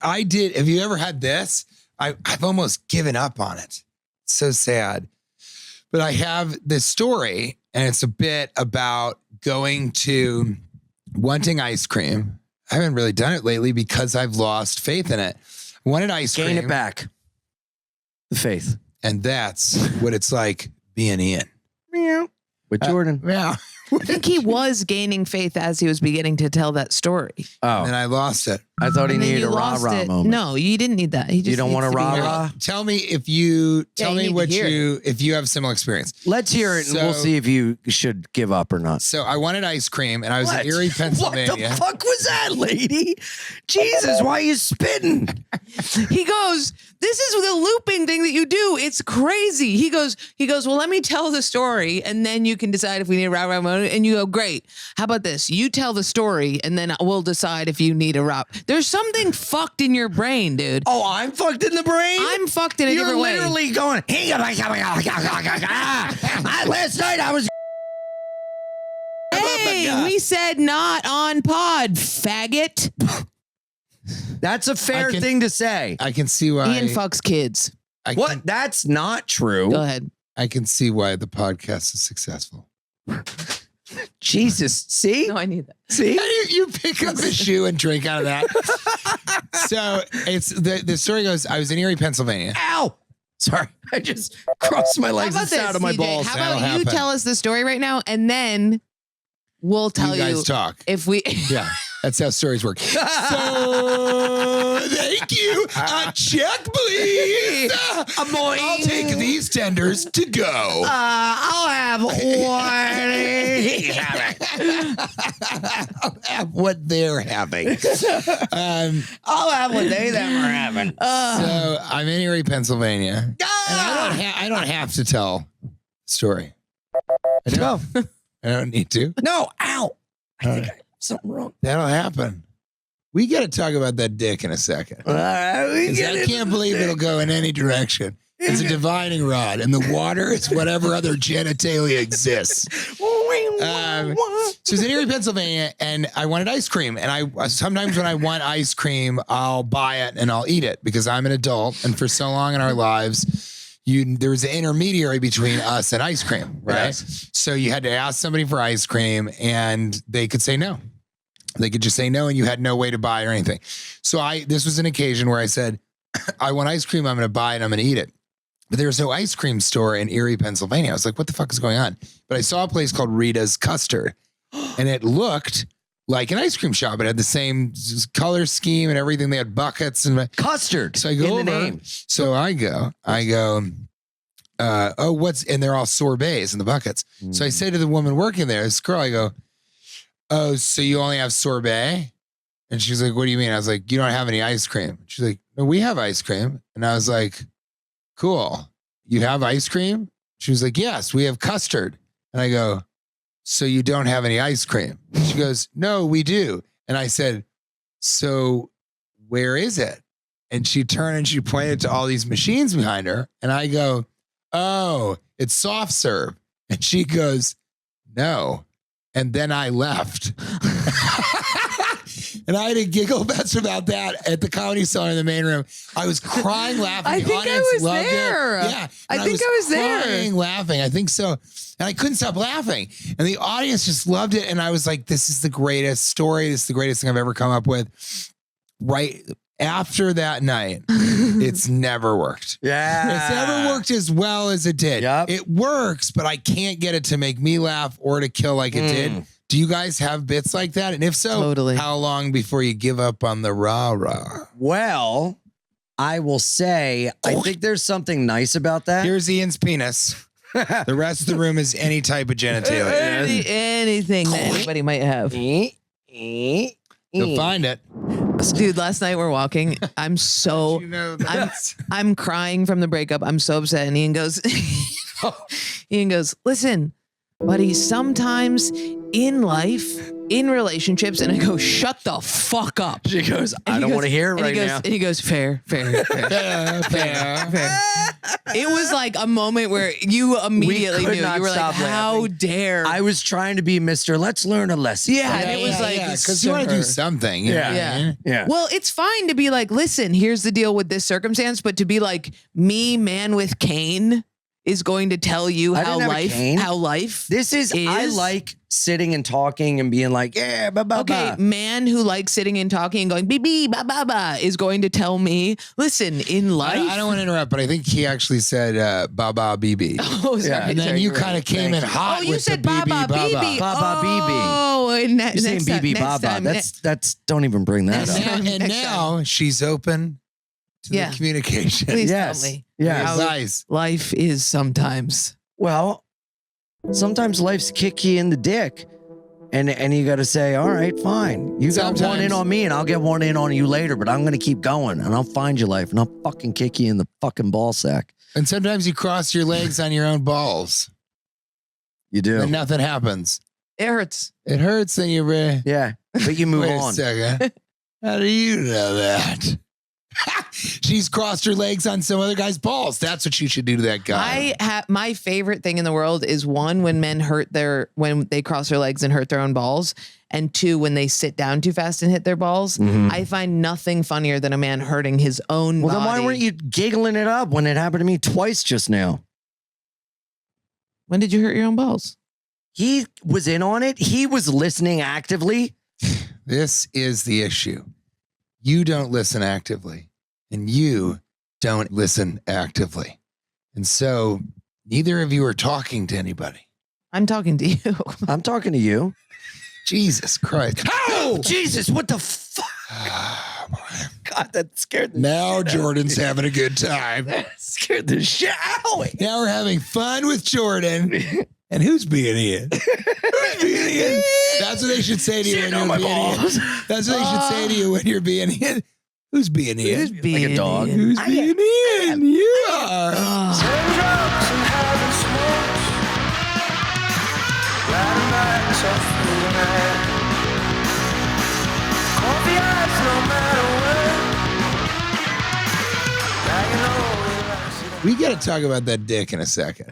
I did. Have you ever had this? I've almost given up on it. It's so sad. But I have this story, and it's a bit about going to wanting ice cream. I haven't really done it lately because I've lost faith in it. I wanted ice cream. Gain it back. The faith. And that's what it's like being Ian. With Jordan. Yeah. I think he was gaining faith as he was beginning to tell that story. Oh. And I lost it. I thought he And then needed you a lost rah-rah it. moment. No, you didn't need that. He just You don't want a needs to be rah-rah? heard. Tell me if you you need what to hear you if you have similar experience. Let's hear it, and we'll see if you should give up or not. So I wanted ice cream, and I was in Erie, Pennsylvania. What the fuck was that, lady? Jesus, why are you spitting? He goes, this is the looping thing that you do. It's crazy. He goes, well, let me tell the story, and then you can decide if we need a rah-rah moment. And you go, great. How about this? You tell the story, and then we'll decide if you need a rah. There's something fucked in your brain, dude. Oh, I'm fucked in the brain? I'm fucked in a different way. You're literally going, last night I was... Hey, we said not on pod, faggot. That's a fair thing to say. I can see why Ian fucks kids. What? That's not true. Go ahead. I can see why the podcast is successful. Jesus. See? No, I need that. See? You pick up a shoe and drink out of that. So it's the story goes, I was in Erie, Pennsylvania. Ow! Sorry, I just crossed my legs and sat on my CJ? balls. How That'll about you happen. tell us the story right now, and then we'll tell you guys talk. if we. Yeah, that's how stories work. So thank you. A check, please. I'll take these tenders to go. I'll have one. I'll have what they're having. I'll have what they them are having. So I'm in Erie, Pennsylvania, and I don't have to tell the story. I don't need to. No, ow. I think I have something wrong. That'll happen. We got to talk about that dick in a second. All right, 'Cause I can't believe it'll go in any direction. It's a divining rod, and the water is whatever other genitalia exists. So it's in Erie, Pennsylvania, and I wanted ice cream. And I sometimes when I want ice cream, I'll buy it and I'll eat it because I'm an adult. And for so long in our lives, there was an intermediary between us and ice cream, right? Yes. So you had to ask somebody for ice cream, and they could say no. They could just say no, and you had no way to buy it or anything. So this was an occasion where I said, I want ice cream. I'm going to buy it. I'm going to eat it. But there was no ice cream store in Erie, Pennsylvania. I was like, what the fuck is going on? But I saw a place called Rita's Custard, and it looked like an ice cream shop. It had the same color scheme and everything. They had buckets and custard. So I go over. Name. So I go, and they're all sorbets in the buckets. So I say to the woman working there, this girl, I go, oh, so you only have sorbet? And she's like, what do you mean? I was like, you don't have any ice cream. She's like, no, we have ice cream. And I was like, cool. You have ice cream? She was like, yes, we have custard. And I go, so you don't have any ice cream? She goes, no, we do. And I said, so where is it? And she turned and she pointed to all these machines behind her. And I go, oh, it's soft serve. And she goes, no. And then I left. And I had a giggle fest about that at the Comedy Cellar in the main room. I was crying, laughing. I think I was there. Yeah. I think I was there. Crying, laughing. I think so. And I couldn't stop laughing. And the audience just loved it. And I was like, this is the greatest story. This is the greatest thing I've ever come up with. Right after that night, it's never worked. Yeah. It's never worked as well as it did. Yep. It works, but I can't get it to make me laugh or to kill like it did. Do you guys have bits like that? And if so, Totally. How long before you give up on the rah-rah? Well, I will say, I think there's something nice about that. Here's Ian's penis. The rest of the room is any type of genitalia. Anything that anybody might have. You'll find it. Dude, last night we're walking. I'm so, I'm crying from the breakup. I'm so upset. And Ian goes, listen, buddy, sometimes in life, in relationships, and I go, shut the fuck up. She goes, And I he don't goes- want to hear it and right he goes, now. And he goes, fair. It was like a moment where you immediately could knew. not You were like, stop how laughing. dare. I was trying to be Mr. Let's learn a lesson. Yeah, and it was like, because you want to do something. you know what I mean? Yeah. Well, it's fine to be like, listen, here's the deal with this circumstance, but to be like, me, man with cane, is going to tell you I how didn't have a cane. life. This is, I like sitting and talking and being like, yeah, ba ba Okay, ba. man who likes sitting and talking and going bee bee ba ba ba is going to tell me, listen, in life. I don't want to interrupt, but I think he actually said "ba ba BB," Oh, sorry, Yeah, and then sorry, you you're right. kind of came in hot. Oh, you with said the ba ba BB, BB. Ba ba BB. Oh, and You're saying BB next Baba. time. That's don't even bring that Next up. time. And now she's open to Yeah. the communication. Please Yes. tell me. Yes. How Advice. life is sometimes. Well, sometimes life's kick you in the dick. And you got to say, all right, fine. You got one Sometimes. in on me and I'll get one in on you later, but I'm going to keep going and I'll find your life and I'll fucking kick you in the fucking ball sack. And sometimes you cross your legs on your own balls, You do. and nothing happens. It hurts. It hurts, and you. Yeah. But you move Wait on. a second. How do you know that? She's crossed her legs on some other guy's balls. That's what you should do to that guy. I have my favorite thing in the world is one, when men when they cross their legs and hurt their own balls, and two, when they sit down too fast and hit their balls. Mhm. I find nothing funnier than a man hurting his own Well, body. then why weren't you giggling it up when it happened to me twice just now? When did you hurt your own balls? He was in on it. He was listening actively. This is the issue. You don't listen actively, and you don't listen actively. And so neither of you are talking to anybody. I'm talking to you. I'm talking to you. Jesus Christ. Oh, Jesus, what the fuck? Oh, boy. God, that scared the Now Jordan's having a good time. scared the shit out of me. Now we're having fun with Jordan. And who's being Ian? Who's being Ian? That's what they should say to you when you're being Ian. That's what they should say to you when you're being Ian. Who's being Ian? Who's being Like a dog. Ian? Who's being Ian? You are. We got to talk about that dick in a second.